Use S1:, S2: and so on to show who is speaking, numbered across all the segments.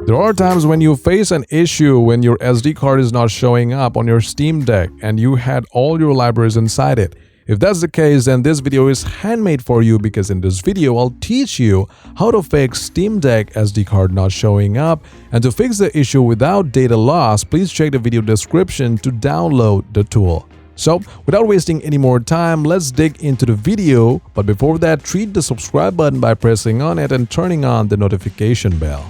S1: There are times when you face an issue when your SD card is not showing up on your Steam Deck and you had all your libraries inside it. If that's the case, then this video is handmade for you, because in this video I'll teach you how to fix Steam Deck SD card not showing up. And to fix the issue without data loss, please check the video description to download the tool. So, without wasting any more time, let's dig into the video. But before that, treat the subscribe button by pressing on it and turning on the notification bell.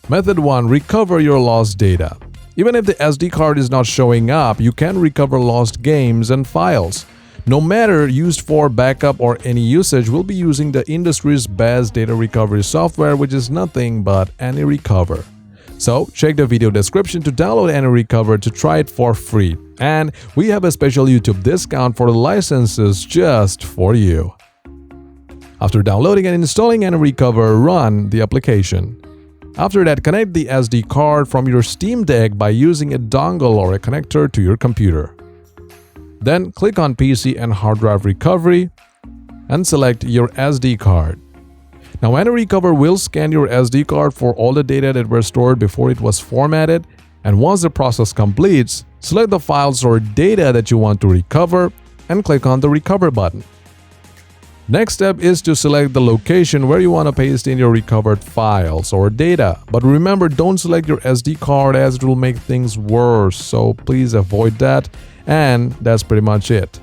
S1: Method 1. Recover your lost data. Even if the SD card is not showing up, you can recover lost games and files. No matter used for backup or any usage, we'll be using the industry's best data recovery software, which is nothing but AnyRecover. So, check the video description to download AnyRecover to try it for free. And we have a special YouTube discount for the licenses just for you. After downloading and installing AnyRecover, run the application. After that, connect the SD card from your Steam Deck by using a dongle or a connector to your computer. Then click on PC and hard drive recovery and select your SD card. Now AnyRecover will scan your SD card for all the data that were stored before it was formatted, and once the process completes, select the files or data that you want to recover and click on the Recover button. Next step is to select the location where you want to paste in your recovered files or data. But remember, don't select your SD card as it will make things worse, so please avoid that. And that's pretty much it.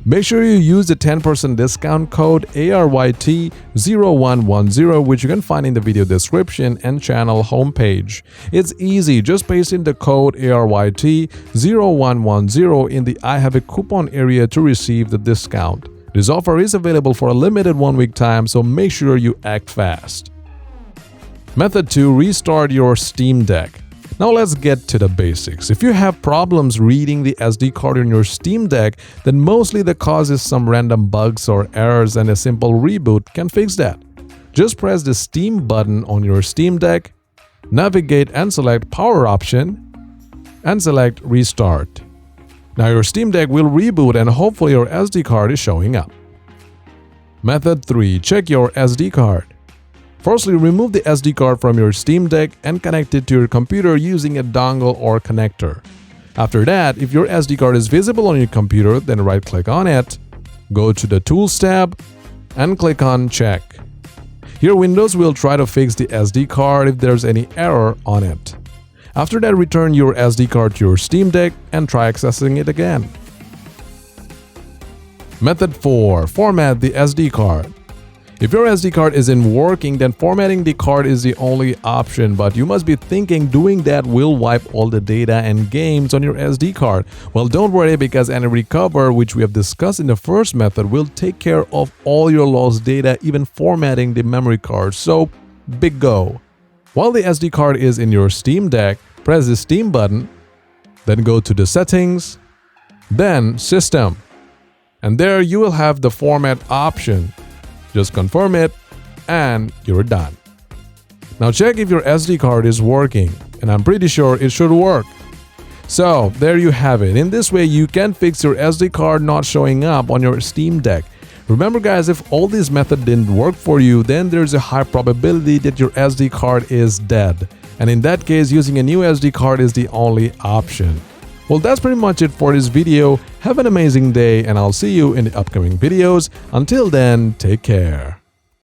S1: Make sure you use the 10% discount code ARYT0110, which you can find in the video description and channel homepage. It's easy, just paste in the code ARYT0110 in the I have a coupon area to receive the discount. This offer is available for a limited 1-week time, so make sure you act fast. Method 2. Restart your Steam Deck. Now let's get to the basics. If you have problems reading the SD card on your Steam Deck, then mostly the cause is some random bugs or errors, and a simple reboot can fix that. Just press the Steam button on your Steam Deck, navigate and select Power option, and select Restart. Now your Steam Deck will reboot and hopefully your SD card is showing up. Method 3. Check your SD card. Firstly, remove the SD card from your Steam Deck and connect it to your computer using a dongle or connector. After that, if your SD card is visible on your computer, then right-click on it, go to the Tools tab, and click on Check. Here, Windows will try to fix the SD card if there's any error on it. After that, return your SD card to your Steam Deck and try accessing it again. Method 4. Format the SD card. If your SD card isn't working, then formatting the card is the only option, but you must be thinking doing that will wipe all the data and games on your SD card. Well, don't worry, because AnyRecover, which we have discussed in the first method, will take care of all your lost data, even formatting the memory card. So, big go! While the SD card is in your Steam Deck, press the Steam button, then go to the Settings, then System, and there you will have the Format option. Just confirm it, and you're done. Now check if your SD card is working, and I'm pretty sure it should work. So, there you have it. In this way, you can fix your SD card not showing up on your Steam Deck. Remember guys, if all these methods didn't work for you, then there's a high probability that your SD card is dead. And in that case, using a new SD card is the only option. Well, that's pretty much it for this video. Have an amazing day, and I'll see you in the upcoming videos. Until then, take care.